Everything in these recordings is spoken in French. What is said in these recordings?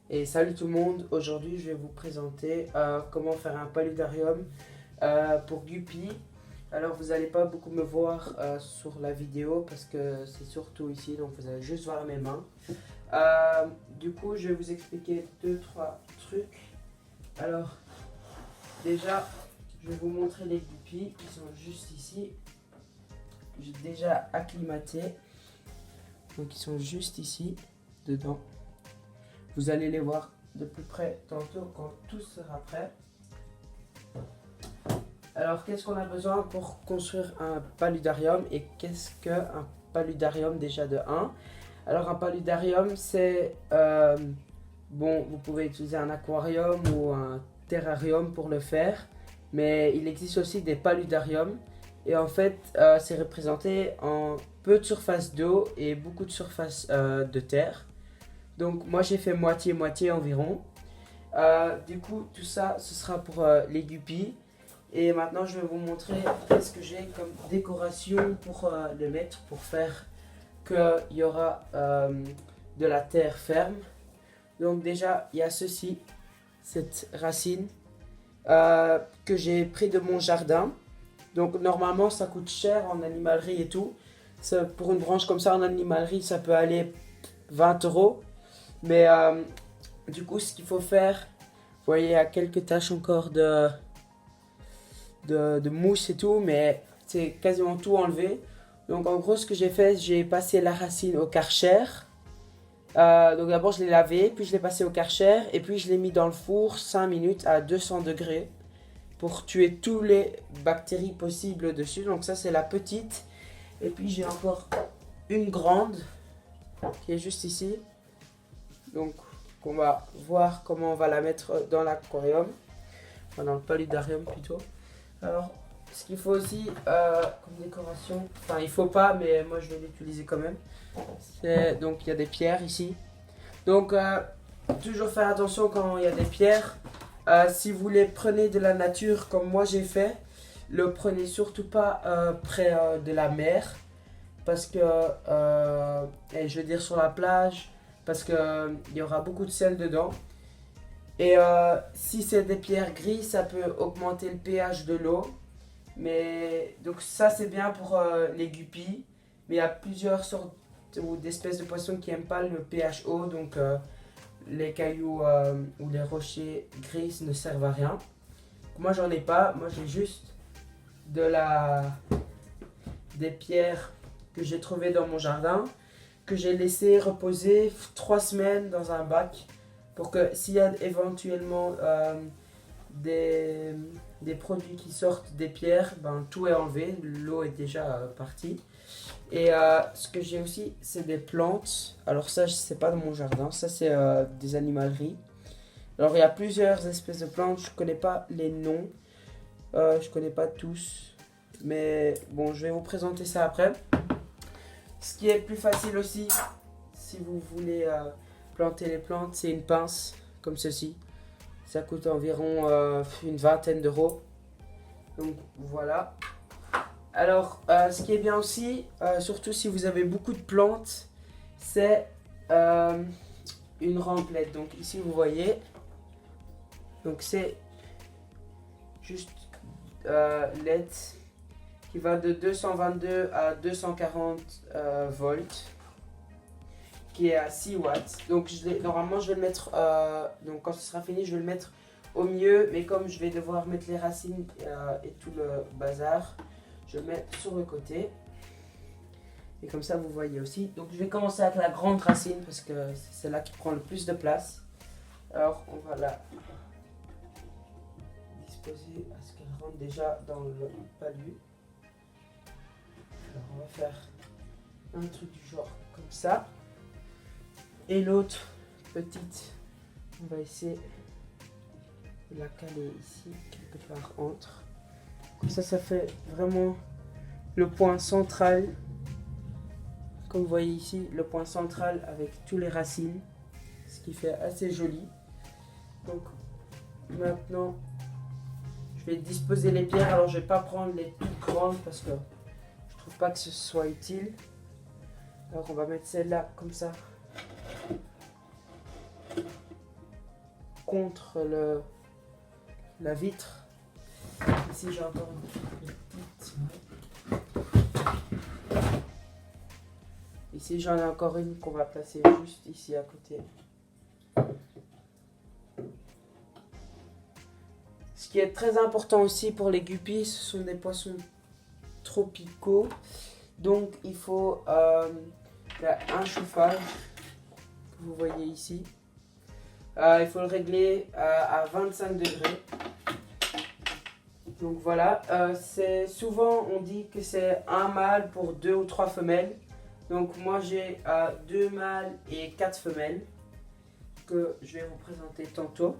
Et salut tout le monde, aujourd'hui je vais vous présenter comment faire un paludarium pour Guppy. Alors vous n'allez pas beaucoup me voir sur la vidéo parce que c'est surtout ici, donc vous allez juste voir mes mains. Du coup je vais vous expliquer deux trois trucs. Alors déjà je vais vous montrer les Guppy qui sont juste ici. J'ai déjà acclimaté, donc ils sont juste ici dedans. Vous allez les voir de plus près tantôt quand tout sera prêt. Alors, qu'est-ce qu'on a besoin pour construire un paludarium et qu'est-ce qu'un paludarium déjà de 1? Alors, un paludarium, c'est... bon, vous pouvez utiliser un aquarium ou un terrarium pour le faire, mais il existe aussi des paludariums. Et en fait, c'est représenté en peu de surface d'eau et beaucoup de surface de terre. Donc moi j'ai fait moitié-moitié environ. Du coup tout ça ce sera pour les guppies. Et maintenant je vais vous montrer ce que j'ai comme décoration pour le mettre pour faire qu'il y aura de la terre ferme. Donc déjà il y a ceci, cette racine que j'ai pris de mon jardin. Donc normalement ça coûte cher en animalerie et tout. Pour une branche comme ça en animalerie ça peut aller 20 €. Mais du coup, ce qu'il faut faire, vous voyez, il y a quelques taches encore de mousse et tout, mais c'est quasiment tout enlevé. Donc en gros, ce que j'ai fait, j'ai passé la racine au Karcher. Donc d'abord, je l'ai lavé, puis je l'ai passé au Karcher, et puis je l'ai mis dans le four 5 minutes à 200 degrés pour tuer toutes les bactéries possibles dessus. Donc ça, c'est la petite. Et puis j'ai encore une grande qui est juste ici. Donc, on va voir comment on va la mettre dans l'aquarium, enfin dans le paludarium plutôt. Alors, ce qu'il faut aussi comme décoration, enfin il faut pas, mais moi je vais l'utiliser quand même. Donc il y a des pierres ici. Donc toujours faire attention quand il y a des pierres. Si vous les prenez de la nature comme moi j'ai fait, le prenez surtout pas près de la mer, parce que, et je veux dire sur la plage, parce qu'il y aura beaucoup de sel dedans. Et si c'est des pierres grises, ça peut augmenter le pH de l'eau. Mais donc ça c'est bien pour les guppies. Mais il y a plusieurs sortes ou d'espèces de poissons qui n'aiment pas le pH haut. Donc les cailloux ou les rochers gris ne servent à rien. Moi j'en ai pas, moi j'ai juste des pierres que j'ai trouvées dans mon jardin, que j'ai laissé reposer 3 semaines dans un bac pour que s'il y a éventuellement des produits qui sortent des pierres, ben, tout est enlevé, l'eau est déjà partie. Et ce que j'ai aussi, c'est des plantes. Alors ça, c'est pas dans mon jardin, ça c'est des animaleries. Alors il y a plusieurs espèces de plantes, je connais pas les noms, je connais pas tous. Mais bon, je vais vous présenter ça après. Ce qui est plus facile aussi, si vous voulez planter les plantes, c'est une pince comme ceci. Ça coûte environ une vingtaine d'euros. Donc voilà. Alors, ce qui est bien aussi, surtout si vous avez beaucoup de plantes, c'est une remplette. Donc ici, vous voyez. Donc c'est juste LED qui va de 222 à 240 volts, qui est à 6 watts. Donc normalement je vais le mettre, donc quand ce sera fini je vais le mettre au milieu, mais comme je vais devoir mettre les racines et tout le bazar, je le mets sur le côté. Et comme ça vous voyez aussi. Donc je vais commencer avec la grande racine parce que c'est celle-là qui prend le plus de place. Alors on va la disposer à ce qu'elle rentre déjà dans le palu. Alors on va faire un truc du genre comme ça. Et l'autre petite, on va essayer de la caler ici, quelque part entre. Comme ça fait vraiment le point central. Comme vous voyez ici, le point central avec tous les racines. Ce qui fait assez joli. Donc maintenant, je vais disposer les pierres. Alors je vais pas prendre les toutes grandes parce que je trouve pas que ce soit utile. Alors on va mettre celle-là comme ça. contre la vitre. Ici j'ai encore une petite. Ici j'en ai encore une qu'on va placer juste ici à côté. Ce qui est très important aussi pour les guppies, ce sont des poissons tropicaux. Donc il faut un chauffage que vous voyez ici. Il faut le régler à 25 degrés. Donc voilà, c'est souvent on dit que c'est un mâle pour 2 ou 3 femelles. Donc moi j'ai 2 mâles et 4 femelles que je vais vous présenter tantôt.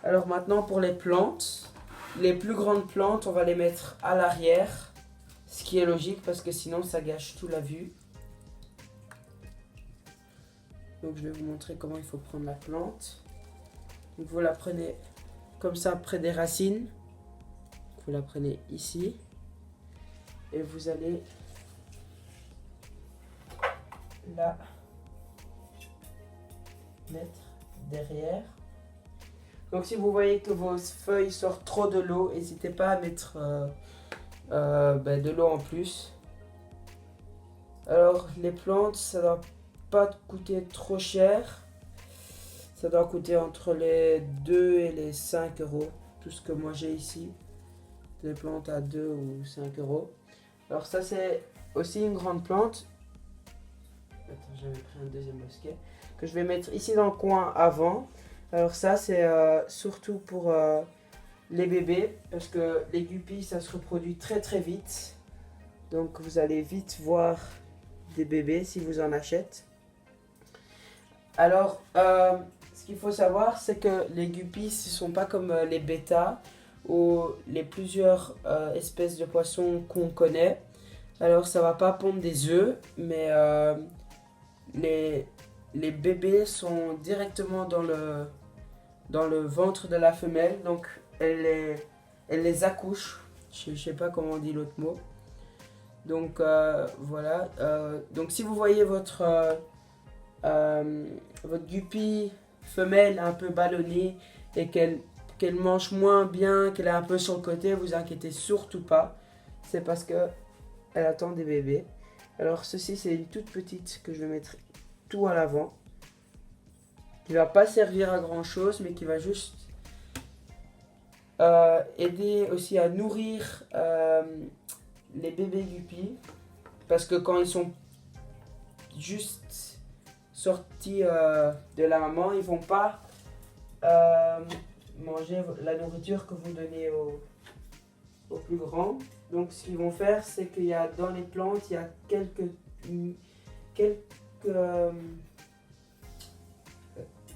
Alors maintenant pour les plantes, les plus grandes plantes on va les mettre à l'arrière. Ce qui est logique parce que sinon ça gâche toute la vue. Donc je vais vous montrer comment il faut prendre la plante. Donc vous la prenez comme ça près des racines. Vous la prenez ici. Et vous allez la mettre derrière. Donc si vous voyez que vos feuilles sortent trop de l'eau, n'hésitez pas à mettre de l'eau en plus. Alors les plantes, ça ne doit pas coûter trop cher. Ça doit coûter entre les 2 et les 5 euros. Tout ce que moi j'ai ici. Des plantes à 2 ou 5 euros. Alors ça c'est aussi une grande plante. Attends, j'avais pris un deuxième bosquet. Que je vais mettre ici dans le coin avant. Alors ça c'est surtout pour les bébés. Parce que les guppies ça se reproduit très très vite. Donc vous allez vite voir des bébés si vous en achetez. Alors ce qu'il faut savoir c'est que les guppies ce ne sont pas comme les bêtas ou les plusieurs espèces de poissons qu'on connaît. Alors ça va pas pondre des œufs, mais les bébés sont directement dans le ventre de la femelle, donc elle les accouche. Je sais pas comment on dit l'autre mot. Donc voilà. Donc si vous voyez votre guppy femelle un peu ballonnée et qu'elle mange moins bien, qu'elle est un peu sur le côté, vous inquiétez surtout pas. C'est parce que elle attend des bébés. Alors ceci c'est une toute petite que je vais mettre tout à l'avant. Qui va pas servir à grand chose, mais qui va juste aider aussi à nourrir les bébés guppies. Parce que quand ils sont juste sortis de la maman, ils vont pas manger la nourriture que vous donnez aux plus grands. Donc ce qu'ils vont faire, c'est qu'il y a dans les plantes, il y a quelques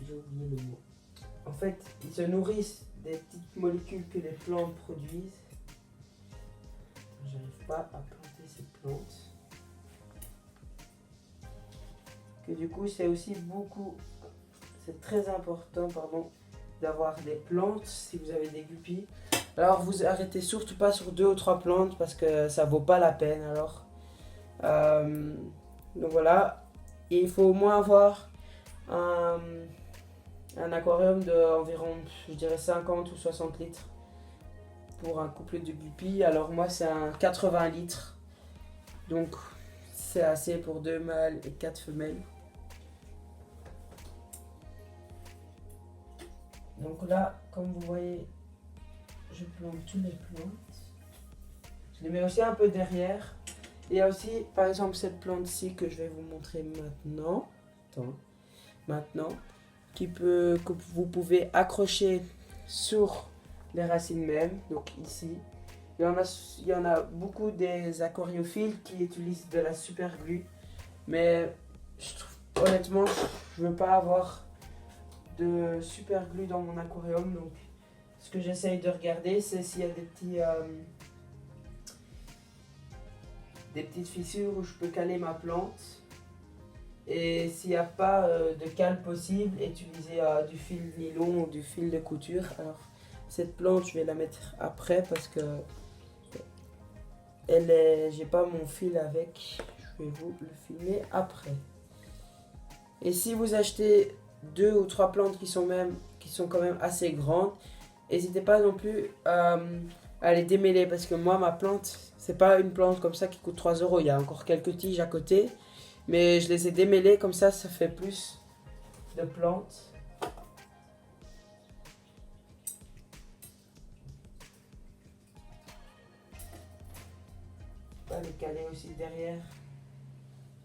j'ai oublié le mot. En fait, ils se nourrissent des petites molécules que les plantes produisent. J'arrive pas à planter ces plantes. Que du coup, c'est aussi c'est très important, d'avoir des plantes si vous avez des guppies. Alors vous arrêtez surtout pas sur 2 ou 3 plantes parce que ça vaut pas la peine. Alors donc voilà, et il faut au moins avoir un aquarium d'environ, je dirais 50 ou 60 litres pour un couple de guppies. Alors moi c'est un 80 litres, donc c'est assez pour 2 mâles et 4 femelles. Donc là, comme vous voyez, je plante toutes les plantes. Je les mets aussi un peu derrière. Il y a aussi, par exemple, cette plante-ci que je vais vous montrer maintenant. Maintenant. Que vous pouvez accrocher sur les racines même. Donc ici. Il y en a beaucoup des aquariophiles qui utilisent de la super glue. Mais honnêtement, je ne veux pas avoir de super glue dans mon aquarium. Donc ce que j'essaye de regarder, c'est s'il y a des petites fissures où je peux caler ma plante. Et s'il n'y a pas de cale possible, utiliser du fil nylon ou du fil de couture. Alors cette plante je vais la mettre après parce que j'ai pas mon fil avec. Je vais vous le filmer après. Et si vous achetez 2 ou 3 plantes qui sont quand même assez grandes. N'hésitez pas non plus à les démêler parce que moi, ma plante, c'est pas une plante comme ça qui coûte 3 euros. Il y a encore quelques tiges à côté. Mais je les ai démêlées comme ça fait plus de plantes. On va les caler aussi derrière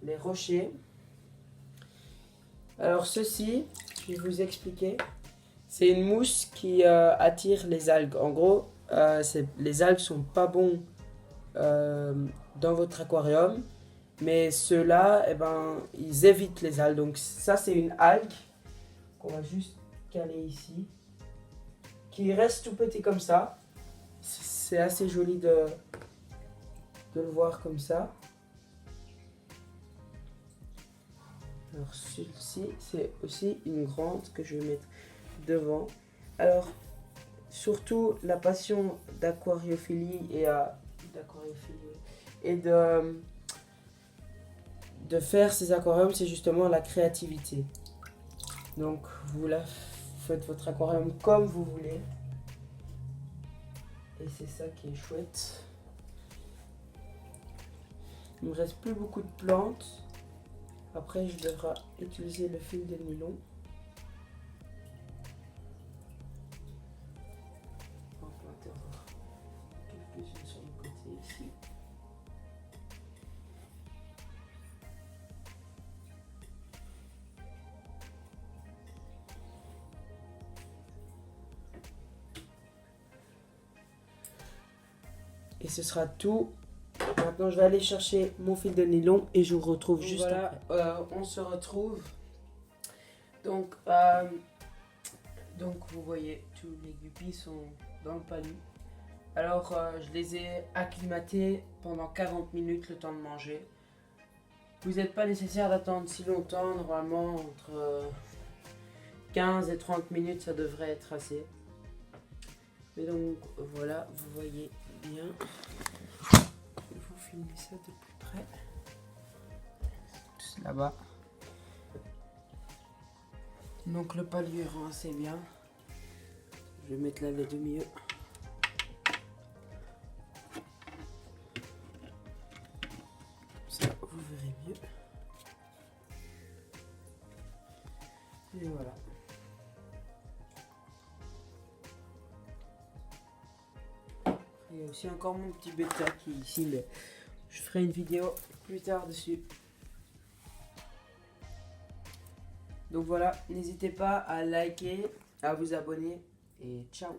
les rochers. Alors ceci, je vais vous expliquer. C'est une mousse qui attire les algues. En gros, les algues sont pas bons dans votre aquarium. Mais ceux-là, eh ben, ils évitent les algues. Donc ça, c'est une algue qu'on va juste caler ici. Qui reste tout petit comme ça. C'est assez joli de le voir comme ça. Alors celle-ci, c'est aussi une grande que je vais mettre devant. Alors, surtout la passion d'aquariophilie et de faire ces aquariums, c'est justement la créativité. Donc, vous faites votre aquarium comme vous voulez. Et c'est ça qui est chouette. Il ne me reste plus beaucoup de plantes. Après, je devrais utiliser le fil de nylon. On va planter encore quelques-unes sur le côté ici. Et ce sera tout. Maintenant, je vais aller chercher mon fil de nylon et je vous retrouve juste après. On se retrouve. Donc, vous voyez, tous les guppies sont dans le palu. Alors, je les ai acclimatés pendant 40 minutes, le temps de manger. Vous n'êtes pas nécessaire d'attendre si longtemps. Normalement, entre 15 et 30 minutes, ça devrait être assez. Mais donc, voilà, vous voyez bien. Je vais vous filmer ça de plus près. Juste là-bas. Donc le palu rend assez bien. Je vais mettre la lait de mieux. Ça, vous verrez mieux. Et voilà. Il y a aussi encore mon petit bêta qui est ici, mais je ferai une vidéo plus tard dessus. Donc voilà, n'hésitez pas à liker, à vous abonner et ciao.